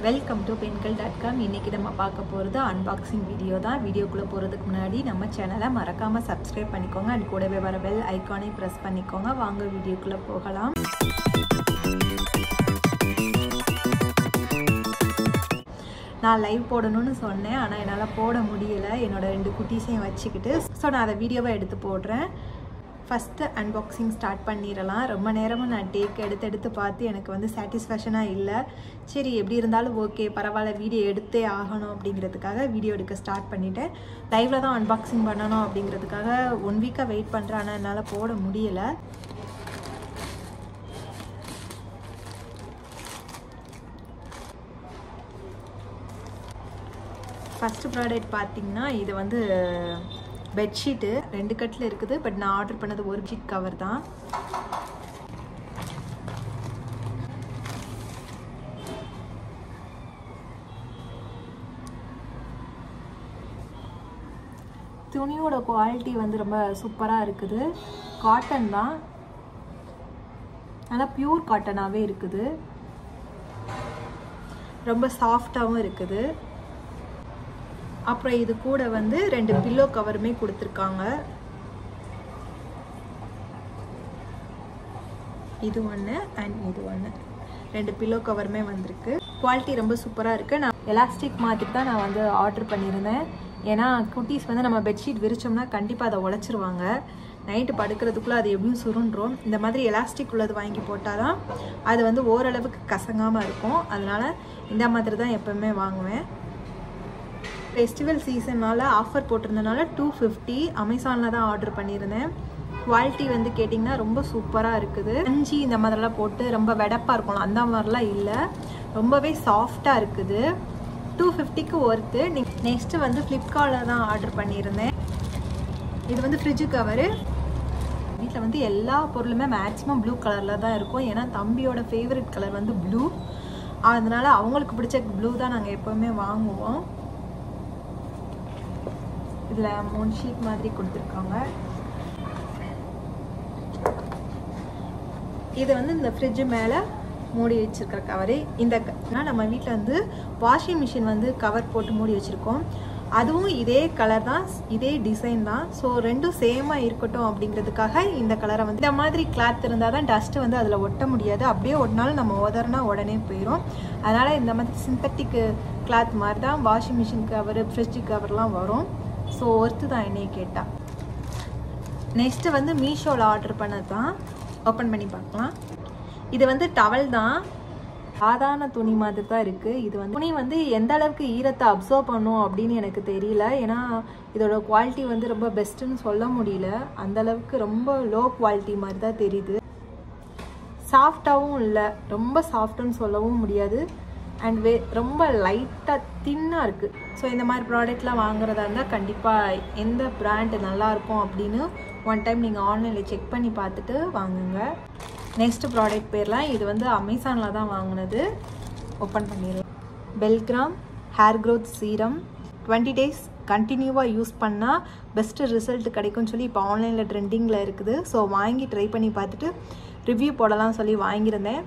Welcome to penkal.com. இன்னைக்கு நம்ம பார்க்க போகிறது அன்பாக்சிங் வீடியோ தான். வீடியோக்குள்ளே போகிறதுக்கு முன்னாடி நம்ம சேனலை மறக்காமல் சப்ஸ்கிரைப் பண்ணிக்கோங்க. அது கூடவே வர பெல் ஐக்கானை ப்ரெஸ் பண்ணிக்கோங்க. வாங்க வீடியோக்குள்ளே போகலாம். நான் லைவ் போடணும்னு சொன்னேன், ஆனால் என்னால் போட முடியலை, என்னோடய 2 குட்டீஸையும் வச்சுக்கிட்டு. ஸோ நான் அதை வீடியோவை எடுத்து போடுறேன். ஃபஸ்ட்டு அன்பாக்சிங் ஸ்டார்ட் பண்ணிடலாம். ரொம்ப நேரமாக நான் டேக் எடுத்து பார்த்து எனக்கு சாட்டிஸ்ஃபேக்ஷனாக இல்லை. சரி, எப்படி இருந்தாலும் ஓகே, பரவாயில்ல, வீடியோ எடுத்தே ஆகணும் அப்படிங்கிறதுக்காக வீடியோ எடுக்க ஸ்டார்ட் பண்ணிட்டேன். லைவில் தான் அன்பாக்சிங் பண்ணணும் அப்படிங்கிறதுக்காக 1 வீக்காக வெயிட் பண்ணுறேன், ஆனால் என்னால் போட முடியலை. ஃபஸ்ட்டு ப்ராடக்ட் பார்த்திங்கன்னா இது பெட்ஷீட்டு 2 கட்டில் இருக்குது. பட் நான் ஆர்டர் பண்ணது ஒரு பெட்ஷீட் கவர் தான். துணியோட குவாலிட்டி ரொம்ப சூப்பராக இருக்குது. காட்டன் தான், நல்லா பியூர் காட்டனாகவே இருக்குது. ரொம்ப சாஃப்டாகவும் இருக்குது. அப்புறம் இது கூட 2 பில்லோ கவருமே கொடுத்துருக்காங்க. இது ஒன்று அண்ட் இது ஒன்று, 2 பில்லோ கவருமே வந்திருக்கு. குவாலிட்டி ரொம்ப சூப்பராக இருக்குது. நான் எலாஸ்டிக் மாற்றிட்டு தான் நான் ஆர்டர் பண்ணியிருந்தேன். ஏன்னா குட்டீஸ் நம்ம பெட்ஷீட் விரிச்சோம்னா கண்டிப்பாக அதை உடைச்சிருவாங்க. நைட்டு படுக்கிறதுக்குள்ளே அது எப்படியும் சுருண்டுரும். இந்த மாதிரி எலாஸ்டிக் உள்ளது வாங்கி போட்டால் தான் அது ஓரளவுக்கு கசங்காமல் இருக்கும். அதனால் இந்த மாதிரி தான் எப்போவுமே வாங்குவேன். ஃபெஸ்டிவல் சீசனால் ஆஃபர் போட்டிருந்தனால 250 அமேசானில் தான் ஆர்டர் பண்ணியிருந்தேன். குவாலிட்டி கேட்டிங்கன்னா ரொம்ப சூப்பராக இருக்குது. அஞ்சி இந்த மாதிரிலாம் போட்டு ரொம்ப வெடப்பாக இருக்கும், அந்த மாதிரிலாம் இல்லை, ரொம்பவே சாஃப்டாக இருக்குது. 250க்கு ஒர்த்து. நெக்ஸ்ட்டு ஃப்ளிப்கார்ட்டில் தான் ஆர்டர் பண்ணியிருந்தேன். இது ஃப்ரிட்ஜு கவரு. வீட்டில் எல்லா பொருளுமே மேக்ஸிமம் ப்ளூ கலரில் தான் இருக்கும். ஏன்னா தம்பியோட ஃபேவரட் கலர் ப்ளூ. அதனால் அவங்களுக்கு பிடிச்ச ப்ளூ தான் நாங்கள் எப்போவுமே வாங்குவோம். இதில் 3 ஷீட் மாதிரி கொடுத்துருக்காங்க. இது இந்த ஃப்ரிட்ஜு மேலே மூடி வச்சுருக்கிற கவரு. இந்த நம்ம வீட்டில் வாஷிங் மிஷின் கவர் போட்டு மூடி வச்சுருக்கோம். அதுவும் இதே கலர் தான், இதே டிசைன் தான். ஸோ ரெண்டும் சேமாக இருக்கட்டும் அப்படிங்கிறதுக்காக இந்த கலரை இந்த மாதிரி கிளாத் இருந்தால் தான் டஸ்ட்டு அதில் ஒட்ட முடியாது. அப்படியே ஒட்டினாலும் நம்ம உதறினா உடனே போயிடும். அதனால் இந்த மாதிரி சிந்தட்டிக் கிளாத் மாதிரி தான் வாஷிங் மிஷின் கவர், ஃப்ரிட்ஜு கவர்லாம் வரும். ஸோ ஒர்த்து தான் என்னையை கேட்டால். நெக்ஸ்ட்டு மீஷோவில் ஆர்டர் பண்ணது தான். ஓப்பன் பண்ணி பார்க்கலாம். இது டவல் தான், சாதாரண துணி மாதிரி தான் இருக்குது. இது துணி எந்த அளவுக்கு ஈரத்தை அப்சர்வ் பண்ணும் அப்படின்னு எனக்கு தெரியல. ஏன்னா இதோட குவாலிட்டி ரொம்ப பெஸ்ட்டுன்னு சொல்ல முடியல. அந்தளவுக்கு ரொம்ப லோ குவாலிட்டி மாதிரி தான் தெரியுது. சாஃப்டாகவும் இல்லை, ரொம்ப சாஃப்ட்டுன்னு சொல்லவும் முடியாது. அண்ட் ரொம்ப லைட்டாக தின்னாக இருக்குது. ஸோ இந்த மாதிரி ப்ராடக்ட்லாம் வாங்குறதா இருந்தால் கண்டிப்பாக எந்த பிராண்டு நல்லாயிருக்கும் அப்படின்னு ஒன் டைம் நீங்கள் ஆன்லைனில் செக் பண்ணி பார்த்துட்டு வாங்குங்க. நெக்ஸ்ட் ப்ராடக்ட் பேர்லாம் இது அமேசானில் தான் வாங்கினது. ஓப்பன் பண்ணிடலாம். பெல்கிராம் ஹேர் க்ரோத் சீரம் 20 டேஸ் கண்டினியூவாக யூஸ் பண்ணால் பெஸ்ட்டு ரிசல்ட் கிடைக்கும்னு சொல்லி இப்போ ஆன்லைனில் ட்ரெண்டிங்கில் இருக்குது. ஸோ வாங்கி ட்ரை பண்ணி பார்த்துட்டு ரிவ்யூ போடலாம் சொல்லி வாங்கியிருந்தேன்.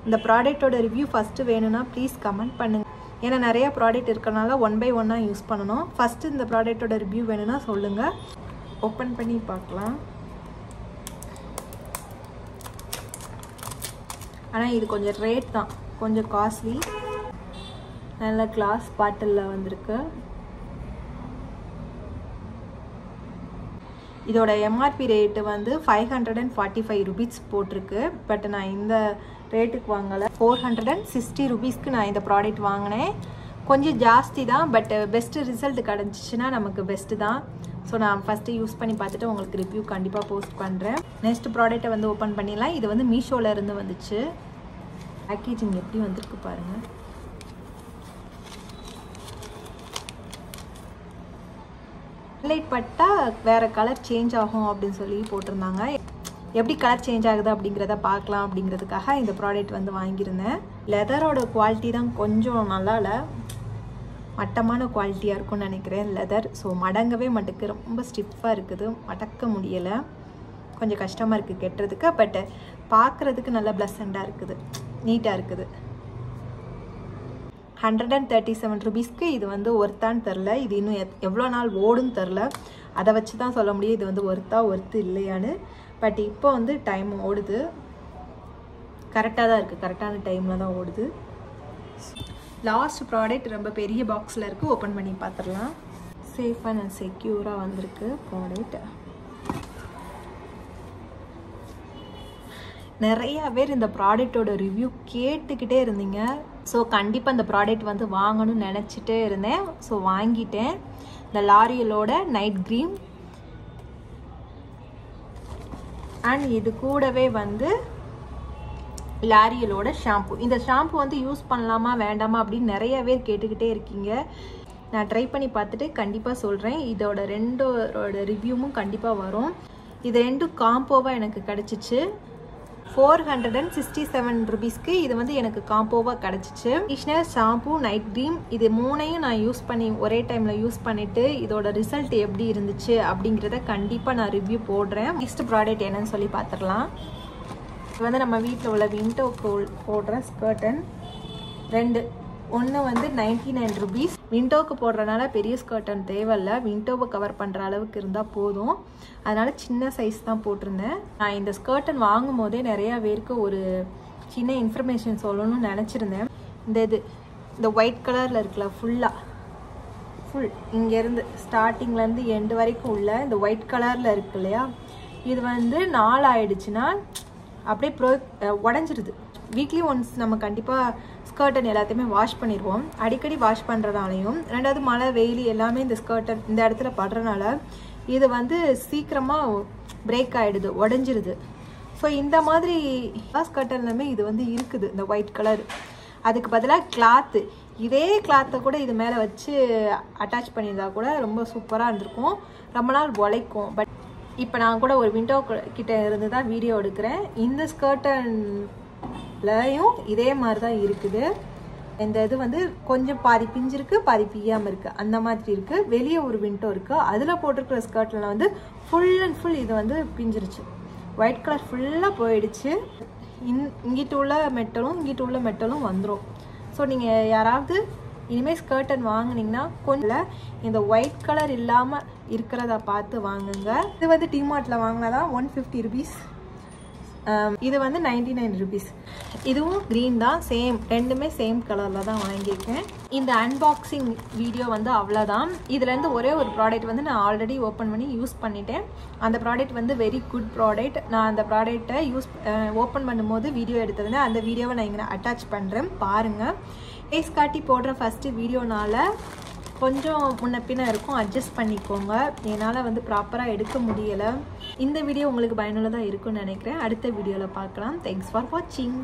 இந்த ப்ராடக்டோட ரிவ்யூ ஃபஸ்ட்டு வேணும்னா ப்ளீஸ் கமெண்ட் பண்ணுங்கள். ஏன்னா நிறையா ப்ராடக்ட் இருக்கிறனால 1 by 1 யூஸ் பண்ணணும். ஃபஸ்ட்டு இந்த ப்ராடக்டோட ரிவ்யூ வேணும்னா சொல்லுங்கள். ஓப்பன் பண்ணி பார்க்கலாம். ஆனால் இது கொஞ்சம் ரேட் தான், கொஞ்சம் காஸ்ட்லி. நல்ல கிளாஸ் பாட்டிலில் வந்திருக்கு. இதோட எம்ஆர்பி ரேட்டு 545 ருபீஸ் போட்டிருக்கு. பட் நான் இந்த ரேட்டுக்கு வாங்கலை. 460 ருபீஸ்க்கு நான் இந்த ப்ராடக்ட் வாங்கினேன். கொஞ்சம் ஜாஸ்தி தான், பட் பெஸ்ட்டு ரிசல்ட் கிடச்சிச்சின்னா நமக்கு பெஸ்ட்டு தான். ஸோ நான் ஃபஸ்ட்டு யூஸ் பண்ணி பார்த்துட்டு உங்களுக்கு ரிவ்யூ கண்டிப்பாக போஸ்ட் பண்ணுறேன். நெக்ஸ்ட் ப்ராடக்ட்டை ஓப்பன் பண்ணிடலாம். இது மீஷோவில் இருந்து வந்துச்சு. பேக்கேஜிங் எப்படி வந்திருக்கு பாருங்கள். லைட் பட்டால் வேறு கலர் சேஞ்ச் ஆகும் அப்படின்னு சொல்லி போட்டிருந்தாங்க. எப்படி கலர் சேஞ்ச் ஆகுது அப்படிங்கிறத பார்க்கலாம் அப்படிங்கிறதுக்காக இந்த ப்ராடக்ட் வாங்கியிருந்தேன். லெதரோட குவாலிட்டி தான் கொஞ்சம் நல்லா இல்லை, மட்டமான குவாலிட்டியாக இருக்கும்னு நினைக்கிறேன் லெதர். ஸோ மடங்கவே மாட்டுக்கு, ரொம்ப ஸ்டிஃபாக இருக்குது, மடக்க முடியலை. கொஞ்சம் கஷ்டமாக இருக்குது கெட்டுறதுக்கு. பட் பார்க்குறதுக்கு நல்ல ப்ளசண்ட்டாக இருக்குது, நீட்டாக இருக்குது. 137 rupeesக்கு இது வந்து ஒர்த்தான்னு தெரில. இது இன்னும் எவ்வளோ நாள் ஓடுன்னு தெரில. அதை வச்சு தான் சொல்ல முடியும் இது வந்து ஒர்த்து இல்லையான்னு. பட் இப்போ வந்து டைம் ஓடுது, கரெக்டாக தான் இருக்குது, கரெக்டான டைமில் தான் ஓடுது. லாஸ்ட் ப்ராடக்ட் ரொம்ப பெரிய பாக்ஸில் இருக்குது, ஓப்பன் பண்ணி பார்த்துடலாம். சேஃபாக அண்ட் செக்யூராக வந்திருக்கு ப்ராடக்ட். நிறையா பேர் இந்த ப்ராடக்டோட ரிவ்யூ கேட்டுக்கிட்டே இருந்தீங்க. ஸோ கண்டிப்பாக இந்த ப்ராடக்ட் வந்து வாங்கணும்னு நினச்சிட்டே இருந்தேன். ஸோ வாங்கிட்டேன். இந்த லாரியலோட நைட் க்ரீம் அண்ட் இது கூடவே வந்து லாரியலோட ஷாம்பு. இந்த ஷாம்பு வந்து யூஸ் பண்ணலாமா வேண்டாமா அப்படின்னு நிறைய பேர் கேட்டுக்கிட்டே இருக்கீங்க. நான் ட்ரை பண்ணி பார்த்துட்டு கண்டிப்பாக சொல்கிறேன். இதோட ரெண்டோட ரிவ்யூவும் கண்டிப்பாக வரும். இது ரெண்டும் காம்போவாக எனக்கு கிடச்சிச்சு. 467 rupeesக்கு இது வந்து எனக்கு காம்போவாக கிடச்சிச்சு. கண்டிஷ்னர், ஷாம்பு, நைட் க்ரீம் இது மூணையும் நான் யூஸ் பண்ணி ஒரே டைமில் யூஸ் பண்ணிவிட்டு இதோட ரிசல்ட் எப்படி இருந்துச்சு அப்படிங்கிறத கண்டிப்பாக நான் ரிவ்யூ போடுறேன். நெக்ஸ்ட் ப்ராடக்ட் என்னன்னு சொல்லி பார்த்துடலாம். இது வந்து நம்ம வீட்டில் உள்ள விண்டோக்கு போடுற ஸ்கர்டன். ஒன்று வந்து 99 rupees. விண்டோவுக்கு போடுறதுனால பெரிய ஸ்கர்டன் தேவையில்லை, விண்டோவை கவர் பண்ணுற அளவுக்கு இருந்தால் போதும். அதனால் சின்ன சைஸ் தான் போட்டிருந்தேன். நான் இந்த ஸ்கர்டன் வாங்கும் போதே நிறையா பேருக்கு ஒரு சின்ன இன்ஃபர்மேஷன் சொல்லணும்னு நினச்சிருந்தேன். இந்த ஒயிட் கலரில் இருக்குல்ல, ஃபுல் இங்கேருந்து ஸ்டார்டிங்லேருந்து எண்டு வரைக்கும் உள்ள இந்த ஒயிட் கலரில் இருக்கு இல்லையா, இது வந்து நாள் ஆயிடுச்சுன்னா அப்படியே உடஞ்சிருது. வீக்லி ஒன்ஸ் நம்ம கண்டிப்பாக ஸ்கர்டன் எல்லாத்தையுமே வாஷ் பண்ணிடுவோம். அடிக்கடி வாஷ் பண்ணுறதுனாலையும், ரெண்டாவது மழை வெயில் எல்லாமே இந்த ஸ்கர்டன் இந்த இடத்துல படுறதுனால இது வந்து சீக்கிரமாக பிரேக் ஆகிடுது, உடஞ்சிருது. ஸோ இந்த மாதிரி ஸ்கர்டன்லையுமே இது வந்து இருக்குது, இந்த ஒயிட் கலர். அதுக்கு பதிலாக கிளாத்து, இதே கிளாத்தை கூட இது மேலே வச்சு அட்டாச் பண்ணியிருந்தா கூட ரொம்ப சூப்பராக இருந்திருக்கும், ரொம்ப நாள் உழைக்கும். பட் இப்போ நான் கூட ஒரு விண்டோ கிட்ட இருந்து தான் வீடியோ எடுக்கிறேன். இந்த ஸ்கர்டன்லையும் இதே மாதிரி தான் இருக்குது. இந்த இது வந்து கொஞ்சம் பாதி பிஞ்சிருக்கு, பாதி பிய்யாமல் இருக்குது, அந்த மாதிரி இருக்குது. வெளியே ஒரு விண்டோ இருக்குது, அதில் போட்டிருக்கிற ஸ்கர்ட்டில் வந்து ஃபுல் அண்ட் ஃபுல் இது வந்து பிஞ்சிருச்சு. ஒயிட் கலர் ஃபுல்லாக போயிடுச்சு. இங்கிட்டு உள்ள மெட்டலும் வந்துடும். ஸோ நீங்கள் யாராவது இனிமேல் ஸ்கர்டன் வாங்கினீங்கன்னா கொஞ்சம் இந்த ஒயிட் கலர் இல்லாமல் இருக்கிறத பார்த்து வாங்குங்க. இது வந்து டிமார்ட்டில் வாங்கினாதான் 150 rupees. இது வந்து 99 rupees. இதுவும் க்ரீன் தான், சேம், ரெண்டுமே சேம் கலரில் தான் வாங்கியிருக்கேன். இந்த அன்பாக்சிங் வீடியோ வந்து அவ்வளோதான். இதுலேருந்து ஒரே ஒரு ப்ராடக்ட் வந்து நான் ஆல்ரெடி ஓப்பன் பண்ணி யூஸ் பண்ணிட்டேன். அந்த ப்ராடக்ட் வந்து வெரி குட் ப்ராடக்ட். நான் அந்த ப்ராடக்டை ஓப்பன் பண்ணும்போது வீடியோ எடுத்ததுன்னா அந்த வீடியோவை நான் இங்கே அட்டாச் பண்ணுறேன், பாருங்கள். ஃபேஸ் காட்டி போடுற ஃபஸ்ட்டு வீடியோனால கொஞ்சம் முன்ன பின்ன இருக்கும், அட்ஜஸ்ட் பண்ணிக்கோங்க. என்னால் வந்து ப்ராப்பராக எடுக்க முடியலை. இந்த வீடியோ உங்களுக்கு பயனுள்ளதாக இருக்கும்னு நினைக்கிறேன். அடுத்த வீடியோவில் பார்க்கலாம். தேங்க்ஸ் ஃபார் வாட்சிங்.